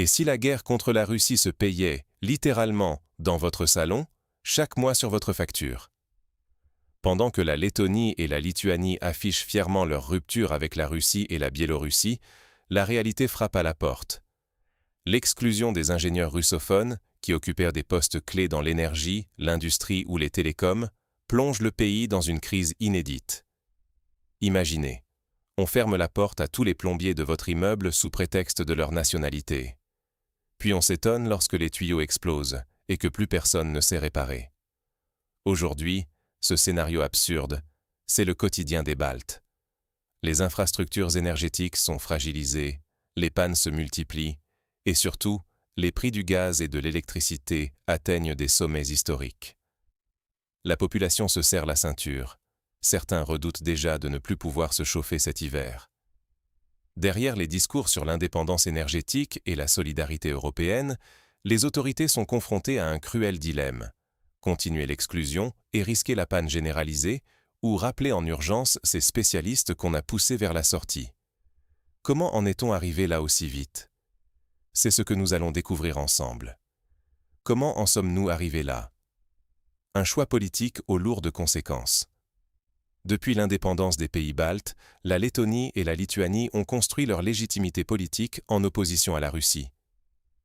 Et si la guerre contre la Russie se payait, littéralement, dans votre salon, chaque mois sur votre facture? Pendant que la Lettonie et la Lituanie affichent fièrement leur rupture avec la Russie et la Biélorussie, la réalité frappe à la porte. L'exclusion des ingénieurs russophones, qui occupèrent des postes clés dans l'énergie, l'industrie ou les télécoms, plonge le pays dans une crise inédite. Imaginez, on ferme la porte à tous les plombiers de votre immeuble sous prétexte de leur nationalité. Puis on s'étonne lorsque les tuyaux explosent et que plus personne ne sait réparer. Aujourd'hui, ce scénario absurde, c'est le quotidien des Baltes. Les infrastructures énergétiques sont fragilisées, les pannes se multiplient, et surtout, les prix du gaz et de l'électricité atteignent des sommets historiques. La population se serre la ceinture. Certains redoutent déjà de ne plus pouvoir se chauffer cet hiver. Derrière les discours sur l'indépendance énergétique et la solidarité européenne, les autorités sont confrontées à un cruel dilemme. Continuer l'exclusion et risquer la panne généralisée, ou rappeler en urgence ces spécialistes qu'on a poussés vers la sortie. Comment en est-on arrivé là aussi vite? C'est ce que nous allons découvrir ensemble. Comment en sommes-nous arrivés là? Un choix politique aux lourdes conséquences. Depuis l'indépendance des pays baltes, la Lettonie et la Lituanie ont construit leur légitimité politique en opposition à la Russie.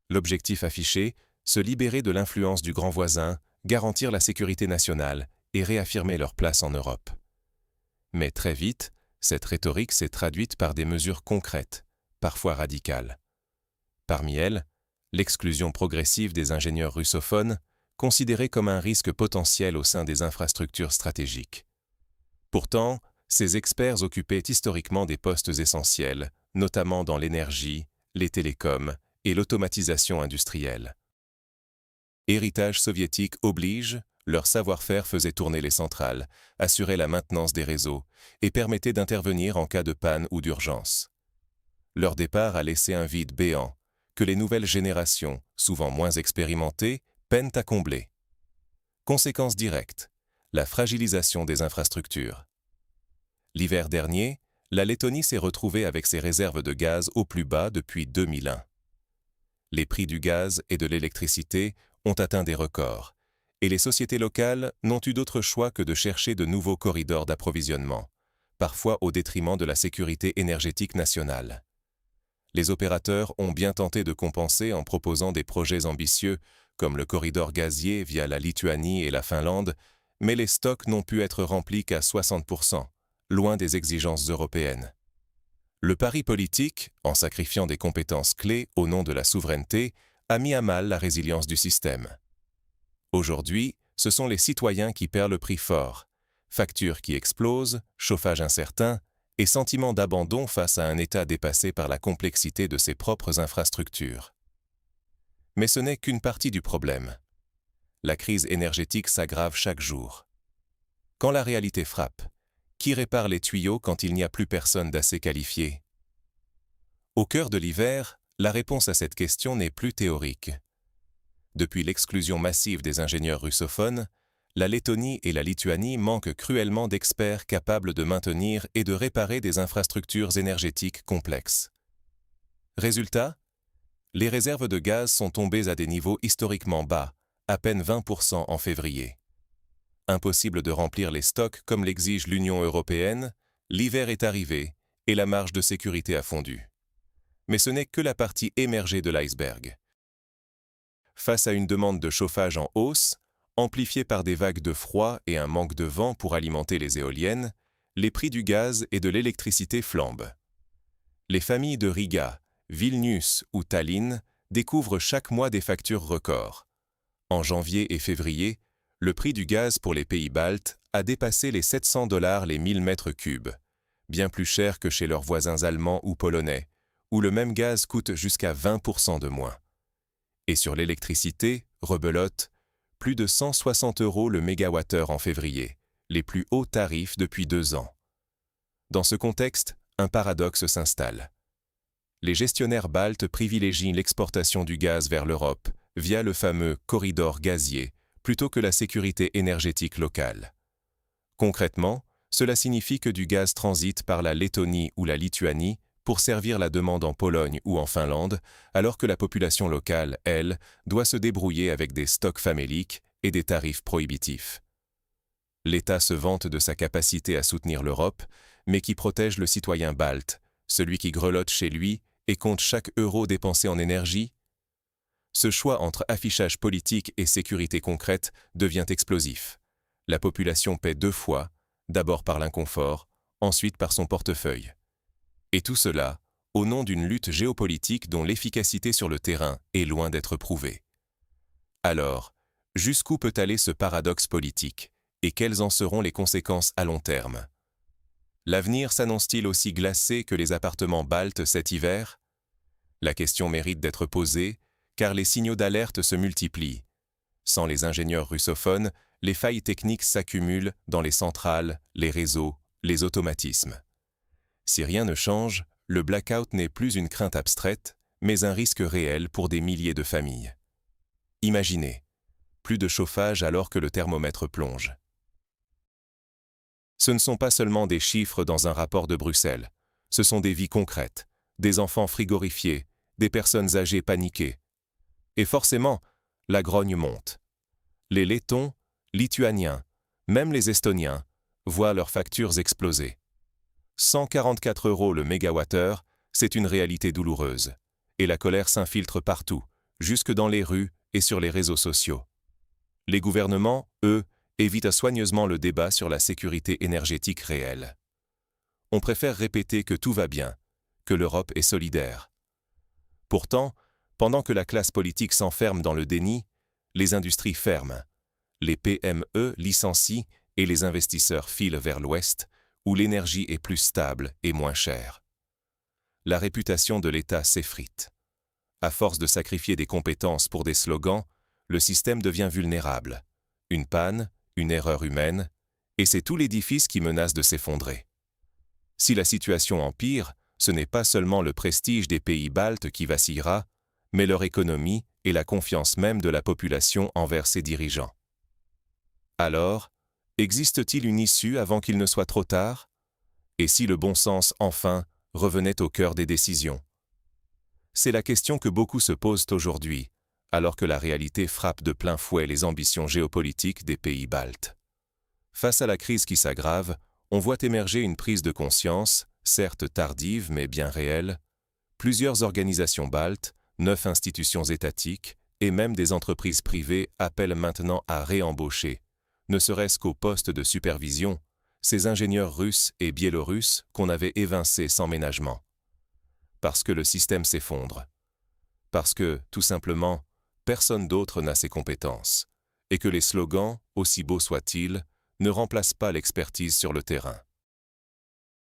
L'objectif affiché, se libérer de l'influence du grand voisin, garantir la sécurité nationale et réaffirmer leur place en Europe. Mais très vite, cette rhétorique s'est traduite par des mesures concrètes, parfois radicales. Parmi elles, l'exclusion progressive des ingénieurs russophones, considérés comme un risque potentiel au sein des infrastructures stratégiques. Pourtant, ces experts occupaient historiquement des postes essentiels, notamment dans l'énergie, les télécoms et l'automatisation industrielle. Héritage soviétique oblige, leur savoir-faire faisait tourner les centrales, assurait la maintenance des réseaux et permettait d'intervenir en cas de panne ou d'urgence. Leur départ a laissé un vide béant, que les nouvelles générations, souvent moins expérimentées, peinent à combler. Conséquence directe, la fragilisation des infrastructures. L'hiver dernier, la Lettonie s'est retrouvée avec ses réserves de gaz au plus bas depuis 2001. Les prix du gaz et de l'électricité ont atteint des records, et les sociétés locales n'ont eu d'autre choix que de chercher de nouveaux corridors d'approvisionnement, parfois au détriment de la sécurité énergétique nationale. Les opérateurs ont bien tenté de compenser en proposant des projets ambitieux, comme le corridor gazier via la Lituanie et la Finlande, mais les stocks n'ont pu être remplis qu'à 60%, loin des exigences européennes. Le pari politique, en sacrifiant des compétences clés au nom de la souveraineté, a mis à mal la résilience du système. Aujourd'hui, ce sont les citoyens qui paient le prix fort. Factures qui explosent, chauffage incertain et sentiment d'abandon face à un État dépassé par la complexité de ses propres infrastructures. Mais ce n'est qu'une partie du problème. La crise énergétique s'aggrave chaque jour. Quand la réalité frappe, qui répare les tuyaux quand il n'y a plus personne d'assez qualifié? Au cœur de l'hiver, la réponse à cette question n'est plus théorique. Depuis l'exclusion massive des ingénieurs russophones, la Lettonie et la Lituanie manquent cruellement d'experts capables de maintenir et de réparer des infrastructures énergétiques complexes. Résultat, les réserves de gaz sont tombées à des niveaux historiquement bas, à peine 20% en février. Impossible de remplir les stocks comme l'exige l'Union européenne, l'hiver est arrivé et la marge de sécurité a fondu. Mais ce n'est que la partie émergée de l'iceberg. Face à une demande de chauffage en hausse, amplifiée par des vagues de froid et un manque de vent pour alimenter les éoliennes, les prix du gaz et de l'électricité flambent. Les familles de Riga, Vilnius ou Tallinn découvrent chaque mois des factures records. En janvier et février, le prix du gaz pour les pays baltes a dépassé les $700 les 1000 mètres cubes, bien plus cher que chez leurs voisins allemands ou polonais, où le même gaz coûte jusqu'à 20% de moins. Et sur l'électricité, rebelote, plus de 160 € le mégawattheure en février, les plus hauts tarifs depuis 2 ans. Dans ce contexte, un paradoxe s'installe. Les gestionnaires baltes privilégient l'exportation du gaz vers l'Europe via le fameux corridor gazier plutôt que la sécurité énergétique locale. Concrètement, cela signifie que du gaz transite par la Lettonie ou la Lituanie pour servir la demande en Pologne ou en Finlande, alors que la population locale, elle, doit se débrouiller avec des stocks faméliques et des tarifs prohibitifs. L'État se vante de sa capacité à soutenir l'Europe, mais qui protège le citoyen balte, celui qui grelotte chez lui et compte chaque euro dépensé en énergie. Ce choix entre affichage politique et sécurité concrète devient explosif. La population paie 2 fois, d'abord par l'inconfort, ensuite par son portefeuille. Et tout cela, au nom d'une lutte géopolitique dont l'efficacité sur le terrain est loin d'être prouvée. Alors, jusqu'où peut aller ce paradoxe politique, et quelles en seront les conséquences à long terme? L'avenir s'annonce-t-il aussi glacé que les appartements baltes cet hiver? La question mérite d'être posée, car les signaux d'alerte se multiplient. Sans les ingénieurs russophones, les failles techniques s'accumulent dans les centrales, les réseaux, les automatismes. Si rien ne change, le blackout n'est plus une crainte abstraite, mais un risque réel pour des milliers de familles. Imaginez, plus de chauffage alors que le thermomètre plonge. Ce ne sont pas seulement des chiffres dans un rapport de Bruxelles, ce sont des vies concrètes, des enfants frigorifiés, des personnes âgées paniquées. Et forcément, la grogne monte. Les Lettons, Lituaniens, même les Estoniens, voient leurs factures exploser. 144 € le mégawattheure, c'est une réalité douloureuse. Et la colère s'infiltre partout, jusque dans les rues et sur les réseaux sociaux. Les gouvernements, eux, évitent soigneusement le débat sur la sécurité énergétique réelle. On préfère répéter que tout va bien, que l'Europe est solidaire. Pourtant, pendant que la classe politique s'enferme dans le déni, les industries ferment. Les PME licencient et les investisseurs filent vers l'Ouest, où l'énergie est plus stable et moins chère. La réputation de l'État s'effrite. À force de sacrifier des compétences pour des slogans, le système devient vulnérable. Une panne, une erreur humaine, et c'est tout l'édifice qui menace de s'effondrer. Si la situation empire, ce n'est pas seulement le prestige des pays baltes qui vacillera, mais leur économie et la confiance même de la population envers ses dirigeants. Alors, existe-t-il une issue avant qu'il ne soit trop tard? Et si le bon sens, enfin, revenait au cœur des décisions? C'est la question que beaucoup se posent aujourd'hui, alors que la réalité frappe de plein fouet les ambitions géopolitiques des pays baltes. Face à la crise qui s'aggrave, on voit émerger une prise de conscience, certes tardive mais bien réelle. Plusieurs organisations baltes, 9 institutions étatiques et même des entreprises privées appellent maintenant à réembaucher, ne serait-ce qu'au poste de supervision, ces ingénieurs russes et biélorusses qu'on avait évincés sans ménagement. Parce que le système s'effondre. Parce que, tout simplement, personne d'autre n'a ces compétences, et que les slogans, aussi beaux soient-ils, ne remplacent pas l'expertise sur le terrain.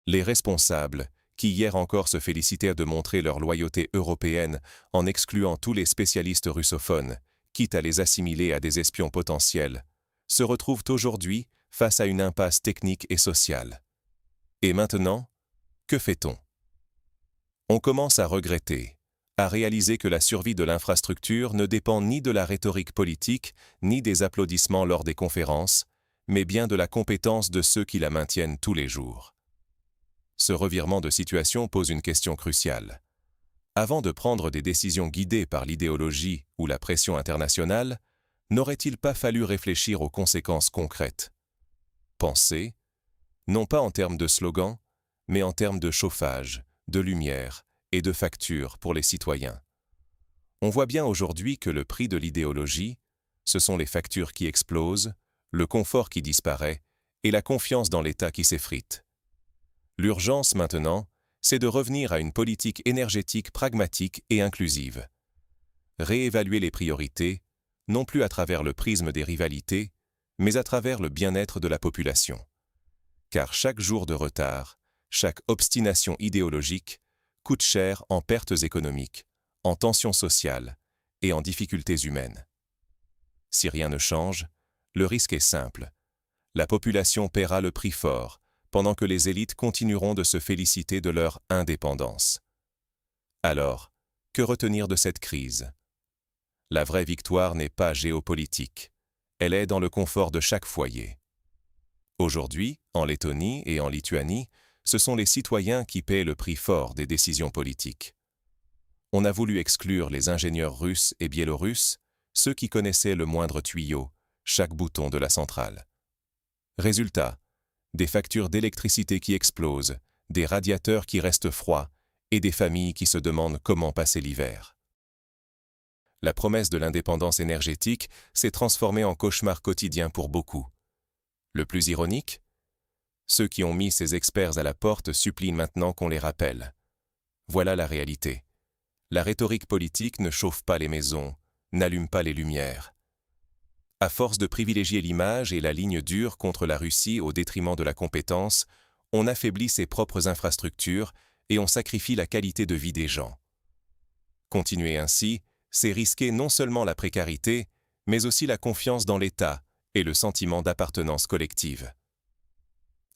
Les responsables, qui hier encore se félicitèrent de montrer leur loyauté européenne en excluant tous les spécialistes russophones, quitte à les assimiler à des espions potentiels, se retrouvent aujourd'hui face à une impasse technique et sociale. Et maintenant, que fait-on? On commence à regretter, à réaliser que la survie de l'infrastructure ne dépend ni de la rhétorique politique, ni des applaudissements lors des conférences, mais bien de la compétence de ceux qui la maintiennent tous les jours. Ce revirement de situation pose une question cruciale. Avant de prendre des décisions guidées par l'idéologie ou la pression internationale, n'aurait-il pas fallu réfléchir aux conséquences concrètes? Penser, non pas en termes de slogans, mais en termes de chauffage, de lumière et de factures pour les citoyens. On voit bien aujourd'hui que le prix de l'idéologie, ce sont les factures qui explosent, le confort qui disparaît et la confiance dans l'État qui s'effrite. L'urgence maintenant, c'est de revenir à une politique énergétique pragmatique et inclusive. Réévaluer les priorités, non plus à travers le prisme des rivalités, mais à travers le bien-être de la population. Car chaque jour de retard, chaque obstination idéologique coûte cher en pertes économiques, en tensions sociales et en difficultés humaines. Si rien ne change, le risque est simple. La population paiera le prix fort, pendant que les élites continueront de se féliciter de leur indépendance. Alors, que retenir de cette crise? La vraie victoire n'est pas géopolitique. Elle est dans le confort de chaque foyer. Aujourd'hui, en Lettonie et en Lituanie, ce sont les citoyens qui paient le prix fort des décisions politiques. On a voulu exclure les ingénieurs russes et biélorusses, ceux qui connaissaient le moindre tuyau, chaque bouton de la centrale. Résultat, des factures d'électricité qui explosent, des radiateurs qui restent froids et des familles qui se demandent comment passer l'hiver. La promesse de l'indépendance énergétique s'est transformée en cauchemar quotidien pour beaucoup. Le plus ironique ? Ceux qui ont mis ces experts à la porte supplient maintenant qu'on les rappelle. Voilà la réalité. La rhétorique politique ne chauffe pas les maisons, n'allume pas les lumières. À force de privilégier l'image et la ligne dure contre la Russie au détriment de la compétence, on affaiblit ses propres infrastructures et on sacrifie la qualité de vie des gens. Continuer ainsi, c'est risquer non seulement la précarité, mais aussi la confiance dans l'État et le sentiment d'appartenance collective.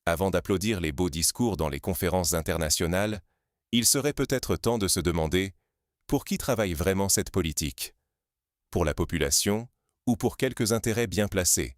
Avant d'applaudir les beaux discours dans les conférences internationales, il serait peut-être temps de se demander pour qui travaille vraiment cette politique ? Pour la population ou pour quelques intérêts bien placés ?